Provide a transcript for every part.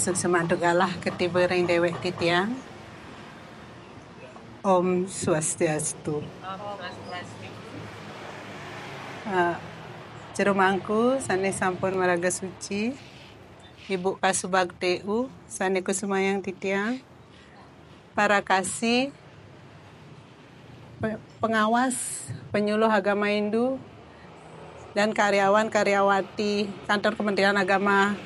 Suksemantugalah ketiba ring dewek titiang. Om Swastiastu. Cerumangku sane sampun maraga suci. Ibu Kasubagteu sane kusumayang titiang. Para kasih pengawas penyuluh agama Hindu dan karyawan-karyawati kantor Kementerian Agama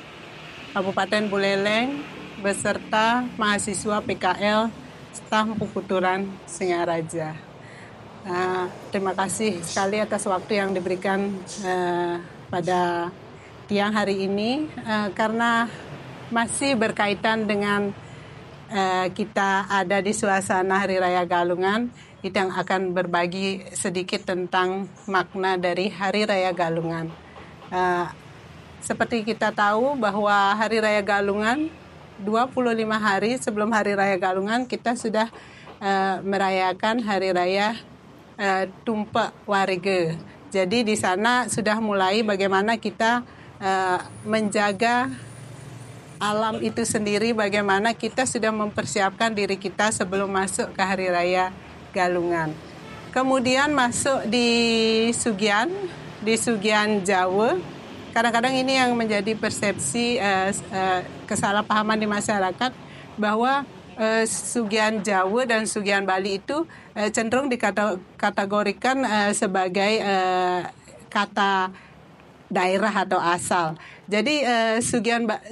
Kabupaten Buleleng beserta mahasiswa PKL staf Puputuran Singaraja. Terima kasih sekali atas waktu yang diberikan pada tiang hari ini karena masih berkaitan dengan kita ada di suasana Hari Raya Galungan. Kita akan berbagi sedikit tentang makna dari Hari Raya Galungan. Seperti kita tahu bahwa Hari Raya Galungan 25 hari sebelum Hari Raya Galungan kita sudah merayakan Hari Raya Tumpak Warga. Jadi di sana sudah mulai bagaimana kita menjaga alam itu sendiri, bagaimana kita sudah mempersiapkan diri kita sebelum masuk ke Hari Raya Galungan. Kemudian masuk di Sugian Jawa. Kadang-kadang ini yang menjadi persepsi kesalahpahaman di masyarakat bahwa Sugian Jawa dan Sugian Bali itu cenderung dikategorikan sebagai kata daerah atau asal. Jadi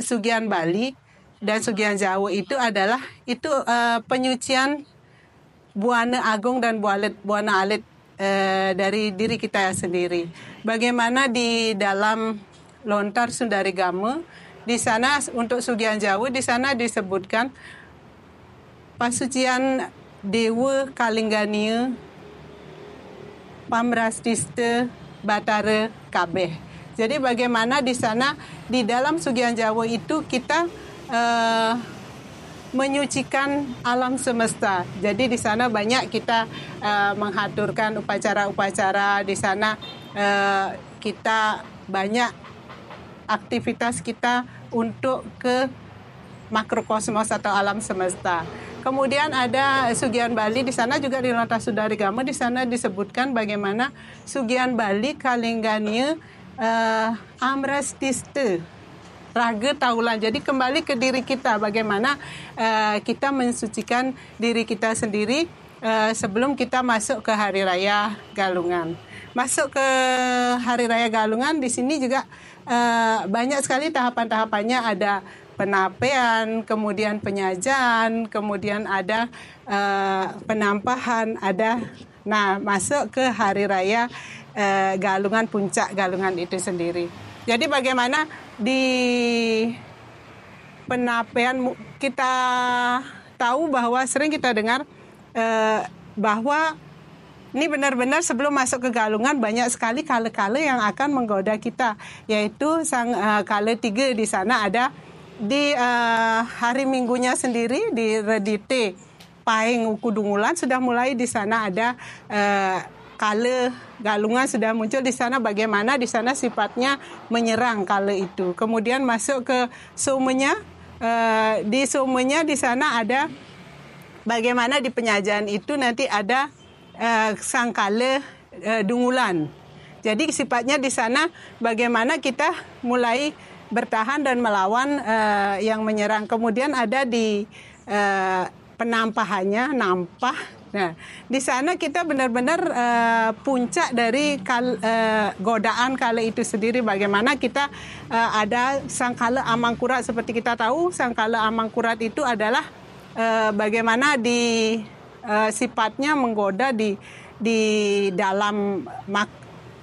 Sugian Bali dan Sugian Jawa itu adalah penyucian Buana Agung dan Buana Alit dari diri kita sendiri. Bagaimana di dalam Lontar Sundarigama di sana untuk Sugian Jawa di sana disebutkan pasucian Dewa Kalinggania Pamrastista Batara Kabeh. Jadi bagaimana di sana di dalam Sugian Jawa itu kita menyucikan alam semesta. Jadi di sana banyak kita menghaturkan upacara-upacara. Di sana kita banyak aktivitas kita untuk ke makrokosmos atau alam semesta. Kemudian ada Sugian Bali, di sana juga di Lontar Sundarigama di sana disebutkan bagaimana Sugian Bali Kalinggania Amrastista Raga Taulan. Jadi kembali ke diri kita, bagaimana kita mensucikan diri kita sendiri sebelum kita masuk ke Hari Raya Galungan. Masuk ke Hari Raya Galungan di sini juga banyak sekali tahapan-tahapannya, ada penapean, kemudian penyajian, kemudian ada penampahan, masuk ke Hari Raya Galungan, puncak Galungan itu sendiri. Jadi bagaimana di penapean kita tahu bahwa sering kita dengar bahwa ini benar-benar sebelum masuk ke Galungan banyak sekali kala-kala yang akan menggoda kita, yaitu sang kala 3 di sana ada di hari Minggunya sendiri di Redite Paing Ukudungulan sudah mulai di sana ada kala Galungan sudah muncul di sana, bagaimana di sana sifatnya menyerang kala itu. Kemudian masuk ke Somenya, di Somenya di sana ada bagaimana di penyajian itu nanti ada sang kala Dungulan. Jadi sifatnya di sana bagaimana kita mulai bertahan dan melawan yang menyerang. Kemudian ada di penampahannya, nampah. Nah, di sana kita benar-benar puncak dari godaan kala itu sendiri. Bagaimana kita ada sang kala Amangkurat. Seperti kita tahu, sang kala Amangkurat itu adalah bagaimana di sifatnya menggoda di dalam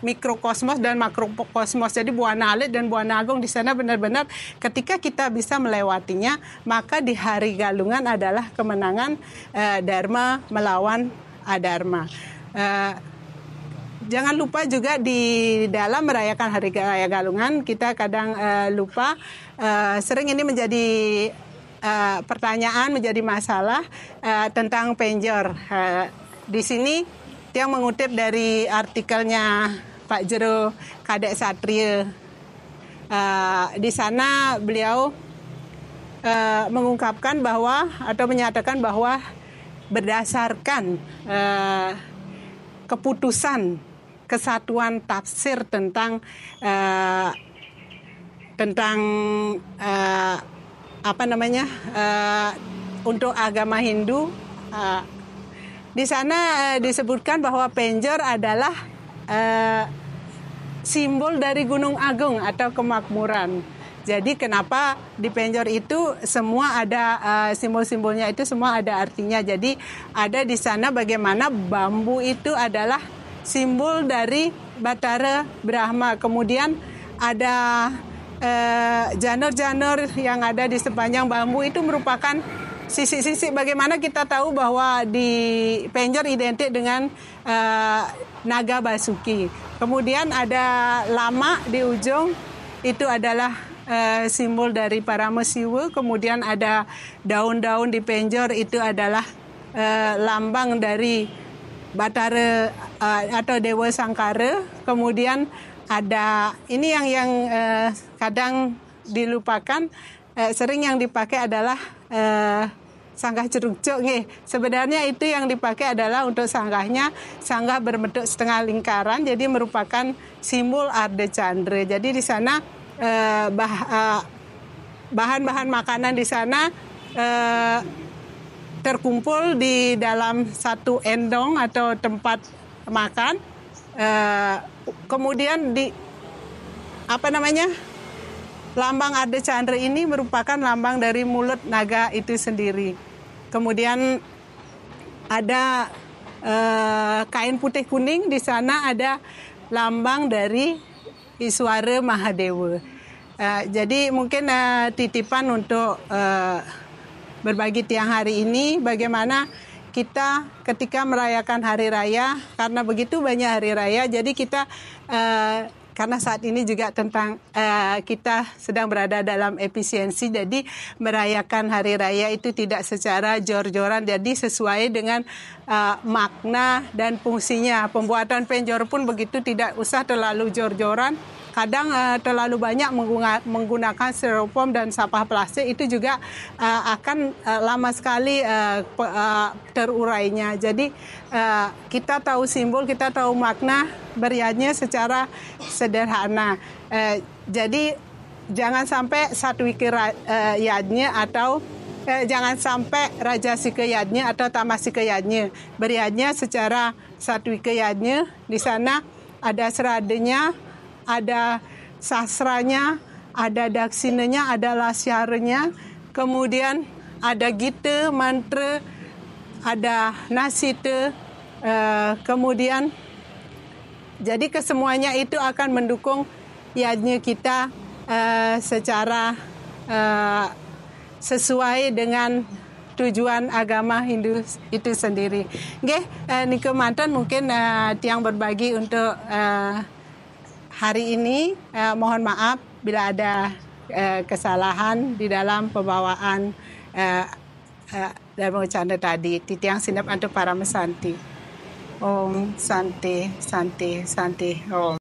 mikrokosmos dan makrokosmos. Jadi Buana Alit dan Buana Agung di sana benar-benar ketika kita bisa melewatinya, maka di Hari Galungan adalah kemenangan Dharma melawan Adharma. Jangan lupa juga di dalam merayakan Hari Raya Galungan kita kadang lupa, sering ini menjadi pertanyaan, menjadi masalah tentang penjor. Di sini dia mengutip dari artikelnya Pak Jero Kadek Satria. Di sana beliau mengungkapkan bahwa atau menyatakan bahwa berdasarkan keputusan kesatuan tafsir tentang untuk agama Hindu, di sana disebutkan bahwa penjor adalah simbol dari Gunung Agung atau kemakmuran. Jadi kenapa di penjor itu semua ada simbol-simbolnya, itu semua ada artinya. Jadi ada di sana bagaimana bambu itu adalah simbol dari Batara Brahma. Kemudian ada janur-janur yang ada di sepanjang bambu itu merupakan sisi-sisi bagaimana kita tahu bahwa di penjor identik dengan naga Basuki. Kemudian ada lama di ujung, itu adalah simbol dari Paramasiwa. Kemudian ada daun-daun di penjor, itu adalah lambang dari Batara atau Dewa Sangkara. Kemudian ada ini yang kadang dilupakan, sering yang dipakai adalah sanggah cerukcuk. Sebenarnya itu yang dipakai adalah untuk sanggahnya, sanggah berbentuk setengah lingkaran, jadi merupakan simbol Arda Chandra. Jadi di sana bahan-bahan makanan di sana terkumpul di dalam satu endong atau tempat makan. Kemudian lambang Arda Chandra ini merupakan lambang dari mulut naga itu sendiri. Kemudian ada kain putih kuning, di sana ada lambang dari Iswara Mahadewa. Jadi mungkin titipan untuk berbagi tiang hari ini, bagaimana kita ketika merayakan hari raya, karena begitu banyak hari raya, jadi kita karena saat ini juga tentang kita sedang berada dalam efisiensi, jadi merayakan hari raya itu tidak secara jor-joran, jadi sesuai dengan makna dan fungsinya. Pembuatan penjor pun begitu, tidak usah terlalu jor-joran. Kadang terlalu banyak menggunakan styrofoam dan sampah plastik, itu juga akan lama sekali terurainya. Jadi kita tahu simbol, kita tahu makna, beriannya secara sederhana. Jadi jangan sampai satwika yadnya atau jangan sampai rajasika yadnya atau tamasika yadnya. Beriannya secara satwika yadnya. Di sana ada seradanya, ada sastranya, ada daksinanya, ada lasyaranya, kemudian ada gita, mantra, ada nasita, kemudian jadi kesemuanya itu akan mendukung yadnya kita secara sesuai dengan tujuan agama Hindu itu sendiri. Nggih, nike mantan mungkin tiang berbagi untuk hari ini. Mohon maaf bila ada kesalahan di dalam pembawaan Dharma Canda tadi. Titiang sinap antu para mesanti. Om Santi, Santi, Santi. Om.